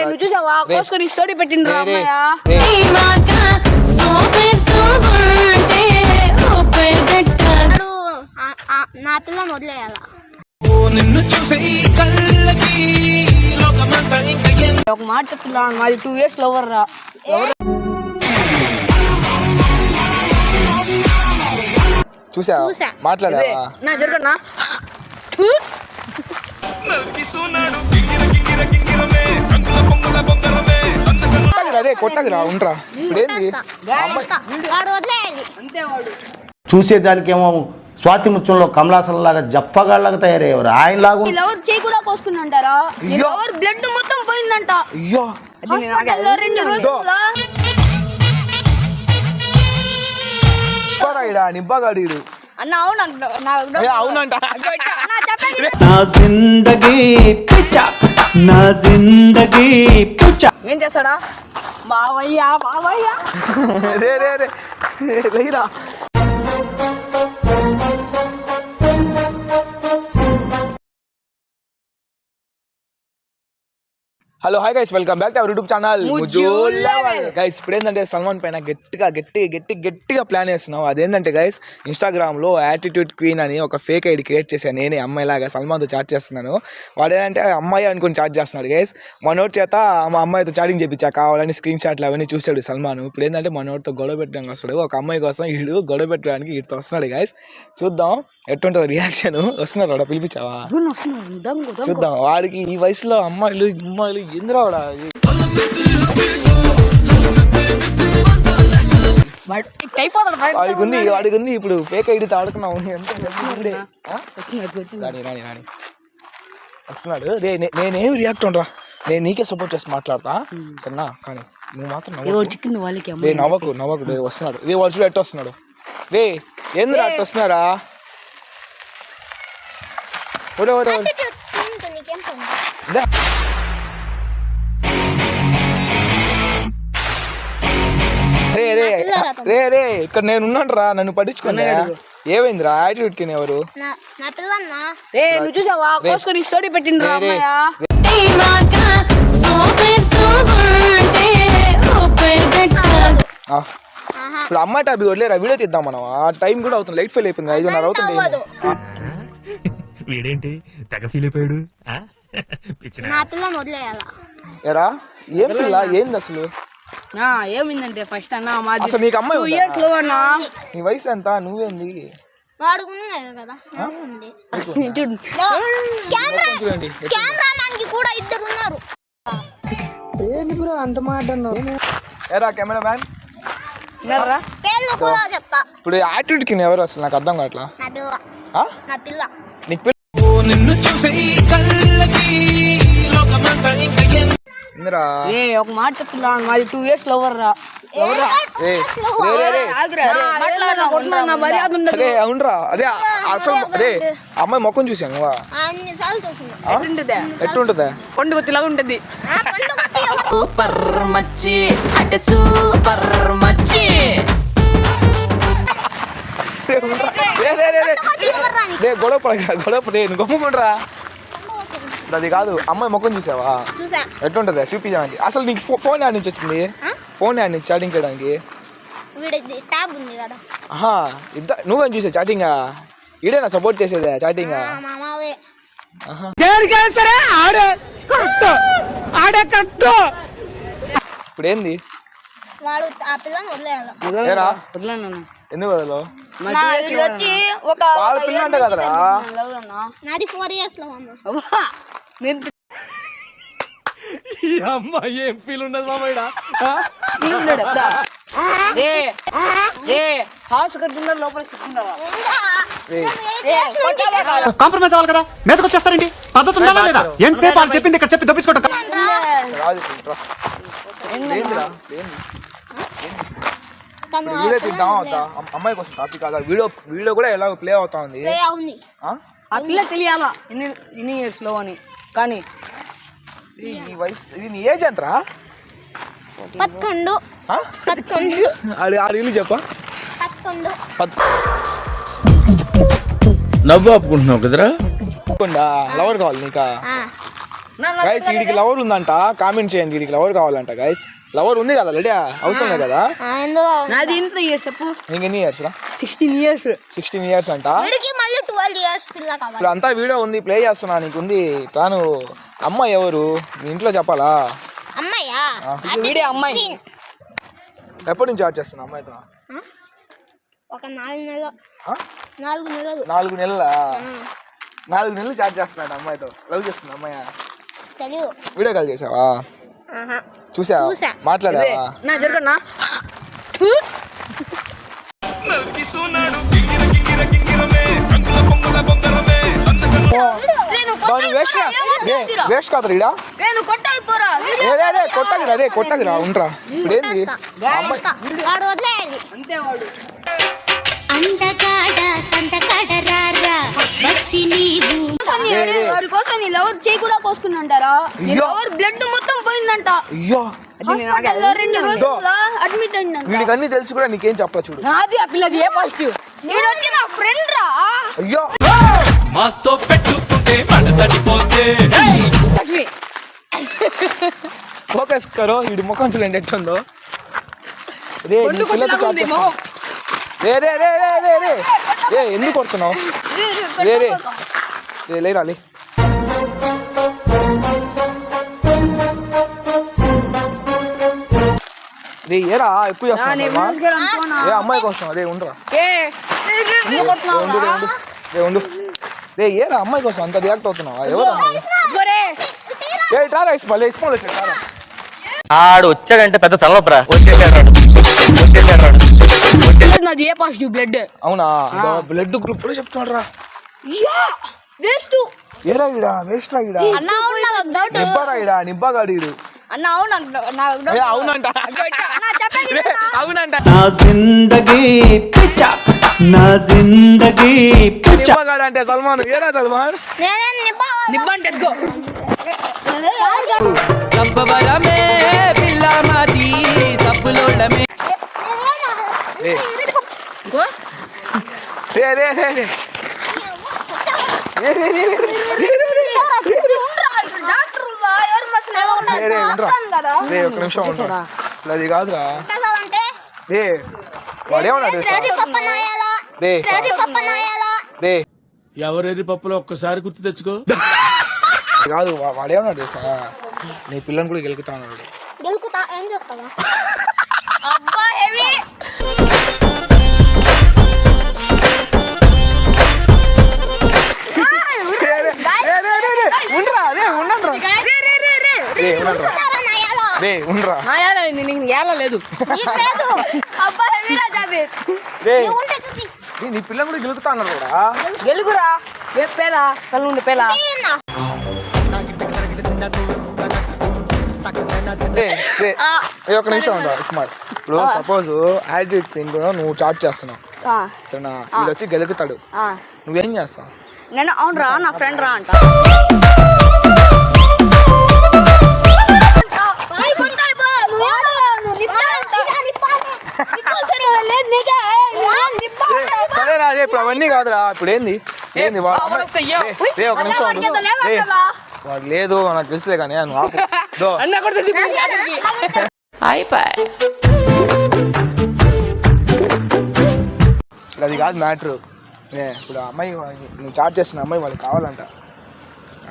నువ్వు చూసావా కోసుకొని స్టోరీ పెట్టిండ్రా అమ్మాయ నా పిల్లని వదిలేయాల ఒక మాట చెప్తున్నా మాది 2 years లవర్ రా చూసా మాట్లాడావా నా జరగనా కొట్టకురా ఉండరా ఇప్పుడేంది చూసేదానికేమో స్వాతి ముత్యంలో కమలాసన్ లాగా జప్పగాళ్ళగా తయారయ్యేవారు ఆయన లాగా చేయి కూడా కోసుకుని ఉంటారా బ్లడ్ మొత్తం పోయిందంట అయ్యో 2 రోజులు నిబ్బగాడు అన్న అవునంట నా జిందగీ పిచ్చా నా జిందగీ పిచ్చా ఏం చేస్తాడా బావయ్యా రే లేరా hello hi guys welcome back to our YouTube channel guys ఇప్పుడు ఏంటంటే సల్మాన్ పైన గట్టిగా ప్లాన్ చేస్తున్నాం. అదేంటంటే గైస్ ఇన్స్టాగ్రామ్లో యాటిట్యూడ్ క్వీన్ అని ఒక ఫేక్ ఐడి క్రియేట్ చేశాను నేనే అమ్మాయిలాగా సల్మాన్తో చాట్ చేస్తున్నాను. వాడు ఏంటంటే అమ్మాయి అనుకుని చాట్ చేస్తున్నాడు గైస్. మనోడి చేత మా అమ్మాయితో చాటింగ్ చేయించా కావాలని స్క్రీన్ షాట్లు అవన్నీ చూసాడు సల్మాన్. ఇప్పుడు ఏంటంటే మనోడితో గొడవ పెట్టడానికి వస్తాడు. ఒక అమ్మాయి కోసం వీడు గొడవ పెట్టడానికి వీటితో వస్తున్నాడు గైస్. చూద్దాం ఎట్టుంటుంది రియాక్షన్. వస్తున్నాడు వాడు పిలిపించావా చూద్దాం. వాడికి ఈ వయసులో అమ్మాయిలు ఇంద్రావాడా వాడికి ఉంది ఇప్పుడు ఫేక్ ఐడితో ఆడుకున్నావు. వస్తున్నాడు రే నేనేమి రియాక్ట్ ఉండరా నేను నీకే సపోర్ట్ చేసి మాట్లాడతా సరేనా. కానీ నువ్వు మాత్రం రే నవ్వకు రే వస్తున్నాడు రే వాడు ఎట్ట వస్తున్నాడు రే ఏంద్రా అట్ట వస్తున్నారా రే ఇక్కడ నేను ఉన్నాను రా నన్ను పట్టించుకున్నా. ఏమైందిరా యాటిట్యూడ్ కి ఎవరు నువ్వు చూసావా కోసుకొని స్టోరీ పెట్టిండ్రా అమ్మాయ ఇప్పుడు అమ్మాయి టాబీ వదిలేరా వీడియో తీద్దాం మనం. ఆ టైం కూడా అవుతుంది లైట్ ఫెయిల్ అయిపోయింది 5:30 అవుతుంది. వీడేంటి తెగ ఫీల్ అయిపోయాడు. నా పిల్లని వదిలేయాల ఎరా ఏం పిల్ల ఏంది అసలు ఏమైందంటే ఫస్ట్ అన్న అసలు నీకు అమ్మాయి 2 years లో అన్నా నీ వయసు ఎంత నువ్వేంది కెమెరామ్యాన్ కి కూడా 2 ఉన్నారు. ఏంటి బ్రో అంత మాట ఎరా కెమెరా మ్యాన్ పేర్లు కూడా చెప్తా. ఇప్పుడు యాటిట్యూడ్ కి ఎవరు అసలు నాకు అర్థం కావట్లా. నా పిల్ల నీకు ఒక మాట చెప్తున్నా మాది 2 years లవర్ రా అవునరా అదే అసలు అదే అమ్మాయి మొక్కం చూసాను ఎట్టుంటదా పండుగ ఉంటది. సూపర్ మచ్చి అంటే సూపర్ మచ్చి గొడవ గమ్ముకుంటరా అది కాదు. అమ్మాయి ముఖం చూసావా ఎట్లుంటదా చూపించడానికి. అసలు నీకు ఫోన్ యాడ్ నుంచి వచ్చింది ఫోన్ యాడ్ నుంచి చాటింగ్ చేయడానికి నువ్వేం చూసా చాటింగ్ ఈడేనా సపోర్ట్ చేసేదా చాటింగ్. ఇప్పుడు ఏంది ఎందుకు వదలో వాళ్ళ పిల్ల అంటే కదరా. నాది 4 years లో అమ్మాయి ఏం ఫీల్ ఉండదు మామయ్య. కాంప్రమైజ్ అవ్వాలి కదా మీదకొచ్చేస్తారండి పద్ధతి ఉండాలా లేదా ఎంతసేపు వాళ్ళు చెప్పింది ఇక్కడ చెప్పి దప్పించుకోవటం. వీడియో తీద్దాం అవుతా అమ్మాయి కోసం టాపిక్ కాదా వీడియో కూడా ఎలా ప్లే అవుతా ఉంది. ఆ పిల్ల తెలియాలా ఎన్ని ఇయర్స్ లో అని. కానీ ఈ వయసు నీ ఏజ్ ఎంతరా 11 ఆడు చెప్పా నవ్వు ఆపుకుంటున్నావు కదరా. లవర్ కావాలి నీకా గైస్ వీడికి లవర్ ఉందంట, కామెంట్ చేయండి వీడికి లవర్ కావాలంట. గైస్ లవర్ ఉంది కదా లేడా, అవసరం లేదు కదా. నాది ఎంత ఇయర్స్ చెప్పు? నీకు ఎన్ని ఇయర్స్ రా? 16 ఇయర్స్. 16 ఇయర్స్ అంట. వీడికి మళ్ళీ 12 ఇయర్స్ పిల్ల కావాలి. ఇప్పుడు అంతా వీడియో ఉంది, ప్లే చేస్తున్నా, నీకు ఉంది తాను. అమ్మాయి ఎవరు మీ ఇంట్లో చెప్పాలా? అమ్మాయ్యా? వీడే అమ్మాయి. ఎప్పటి నుంచి చాట్ చేస్తున్నా అమ్మాయితో? ఒక 4 నెలలు. 4 నెలలు. 4 నెలల 4 నెలలు చాట్ చేస్తున్నాడు అమ్మాయితో. లవ్ చేస్తుంది అమ్మాయి. తెలియదు. వీడియో కాల్ చేసావా? చూసా? చూసా. మాట్లాడావా? నా జరుగునా వేస్ట్ కాదు రీడా. నేను కొట్టైపోరా. కొట్టగిరా రే, కొట్టగిరా ఉండరా. ఇప్పుడు ఏంది అమ్మాయి? వాడు వదిలేయాలి. అంతే వాడు. అంతకాడ సంతకాడ రారా వచ్చి నీవు వాడి కోసం నీ లవర్ చేయి కూడా కోసుకుని ఉంటారా? నీ అయ్యో. లవర్ బ్లడ్ మొత్తం పోయిందంట. అయ్యో హాస్పిటల్లో 2 రోజులు అడ్మిట్ అయిందంట. వీడికి అన్ని తెలిసి కూడా నీకేం చెప్పా చూడు. నాది ఆ పిల్లది ఏ పాజిటివ్. వీడు వచ్చి నా ఫ్రెండ్ రా. అయ్యో మాస్తో పెట్టుకుంటే పడతడిపోతే లక్ష్మి ఫోకస్ కరో. వీడి ముఖం చూడండి ఎట్టుందో. రే నీ పిల్లతో చాట్ చేస్తున్నా. రే రే రే రే రే రే రే ఎందుకు కొడుతున్నావు? రే రే రే లేరా లే. రే ఏరా ఎప్పుడు చేస్తున్నావు? ఏ అమ్మాయి కోసం అదే ఉండరా. ఉండు రే ఉండు రే ఉండు రే ఏరా అమ్మాయి కోసం అంత రియాక్ట్ అవుతున్నావా? ఎవరు అమ్మాయి? ఏ టారా ఇస్మాల్ ఇస్మాల్ వచ్చారా? ఆడు వచ్చాడంటే పెద్ద తలనొప్పరా. వచ్చేసాడు. నాది ఏ పాజిటివ్ బ్లడ్. అవునా? బ్లడ్ గ్రూప్ కూడా చెప్తున్నాడు రా. వేస్ట్. ఏరా ఈడా వేస్ట్ రా ఈడా. అన్న అవును నాకు డౌట్. నిబ్బారా ఈడా నిబ్బాగాడు ఈడు. అన్న అవును నాకు ఏ అవునంట రే, అవునంట. నా జిందగీ పిచ్చా, నా జిందగీ పిచ్చా. నిబ్బాగాడు అంటే సల్మాన్. ఏరా సల్మాన్? నేనే నిబ్బంటే ఎత్తుకో. ఏ ఇంకో. రే రే రే రే రే రే రే డాక్టర్ ఉన్నా ఎవరు మసలే రే రే ఉండరా కదా. రే ఒక్క నిమిషం ఉండరా. అది కాదురా అంటే రే వాడేమన్నాడు తెలుసా? పప్పనాయాలా రే పప్పనాయాలా రే ఎవరెరి పప్పులో ఒక్కసారి గుర్తు తెచ్చుకో. కాదు వాడేమన్నాడు తెలుసా? నీ పిల్లని కూడా గెలుకుతా అన్నాడు. గెలుకుతా ఏం చేస్తావా? అబ్బా హెవీ. రే ఉండరా. నా యాల నీకు యాల లేదు. అబ్బా హెవీ రా జాబిర్. రే ఉంటే చూపి. నీ పిల్లని కూడా గెలుకుతా అన్నాడు కూడా. వెలుగురా పేలా కళ్ళు ఉండే పేలా. ఒక నిమిషం ఉండరా స్మార్ట్. ఇప్పుడు సపోజ్ యాటిట్యూడ్ క్వీన్ కూడా నువ్వు చాట్ చేస్తున్నావు సరేనా? వీడు వచ్చి గెలుకుతాడు, నువ్వేం చేస్తావు? నేను అవును రా నా ఫ్రెండ్ రా అంట. సరేరా రే ఇప్పుడు అవన్నీ కాదురా. ఇప్పుడు ఏంది ఏంది రే ఒక నిమిషం ఉండు. రే వాడు లేదు నాకు తెలుసులే కానీ నువ్వు ఆపు. దో. అది కాదు మ్యాటర్. ఇప్పుడు అమ్మాయి నువ్వు చాట్ చేస్తున్న అమ్మాయి వాళ్ళకి కావాలంట.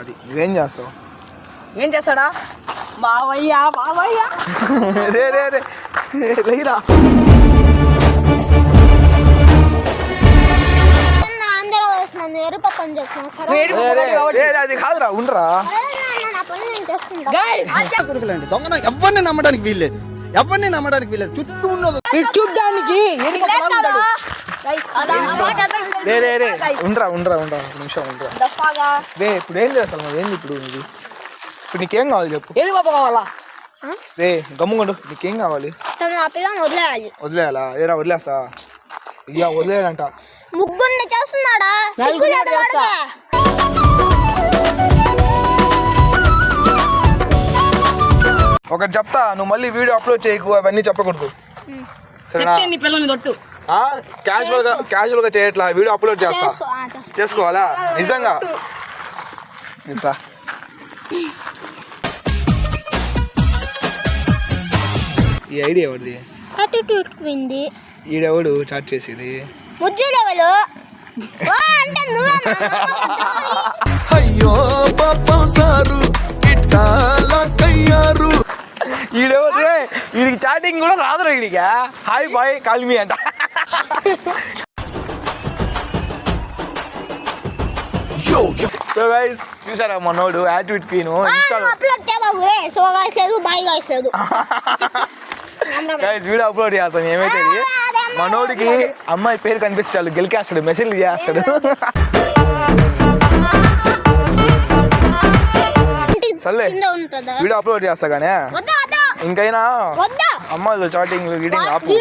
అది నువ్వేం చేస్తావు? ఏం చేస్తాడా? బావయ్యా బావయ్యా రే రే రే లేరా. అందరూ నన్ను ఎరుపక్కని చేస్తున్నాను. అది కాదురా ఉండరా. నా పని నేను చేస్తుంటా. దొంగన ఎవరిని నమ్మడానికి వీల్లేదు, ఎవరిని నమ్మడానికి వీల్లేదు. చుట్టూ ఉన్నది చూడ్డానికి రే రే రే ఉండరా ఉండరా ఉండరా ఒక నిమిషం ఉండరా. రే ఇప్పుడు ఏం చేస్తాను నువ్వు? ఏంది ఇప్పుడు నీది? ఇప్పుడు నీకేం కావాలి చెప్పు. ఏది గొప్ప కావాలా? రే గమ్ముకుండు. నీకేం కావాలి? ఆ పిల్లని వదిలేయాలి. వదిలేయాలా? ఏరా వదిలేస్తా. ఇయ్యా వదిలేయాలంట. ముగ్గురిని చేస్తున్నాడా? ఒకటి చెప్తా, నువ్వు మళ్ళీ వీడియో అప్లోడ్ చేయకు, అవన్నీ చెప్పకూడదు సరేనా? నీ పిల్లల్ని తొట్టు. క్యాజువల్ గా చేయట్లా, వీడియో అప్లోడ్ చేస్తా. చేసుకోవాలా నిజంగా? ఇంత ఈ ఐడియా ఎవరిది? యాటిట్యూడ్ క్వీన్ది. ఈడెవడు చాట్ చేసేది? ముజ్జు లెవెల్ అంటే నువ్వే అయ్యో పాపం సారు ఇట్టాలా కయ్యారు. ఈడెవడు? వీడికి చాటింగ్ కూడా రాదురా వీడికి. హాయ్ బాయ్ కాల్మీ అంట. సో గైస్ చూసారా మనోడు యాటిట్యూడ్ క్వీన్ ఇన్స్టాలో అప్లోడ్ చేయబాగురే. సో గాయ్స్ లేదు, బాయ్ గాయ్స్ లేదు. గైస్ వీడియో అప్లోడ్ చేస్తాం. ఏమైతే మనోడికి అమ్మాయి పేరు కనిపిస్తాడు, గెలికేస్తాడు, మెసేజ్ చేస్తాడు. సర్లే కింద ఉంటుందా? వీడియో అప్లోడ్ చేస్తా కానీ వద్దా వద్దా ఇంకైనా వద్దా. అమ్మాయిలు చాటింగ్ రీడింగ్ ఆపు.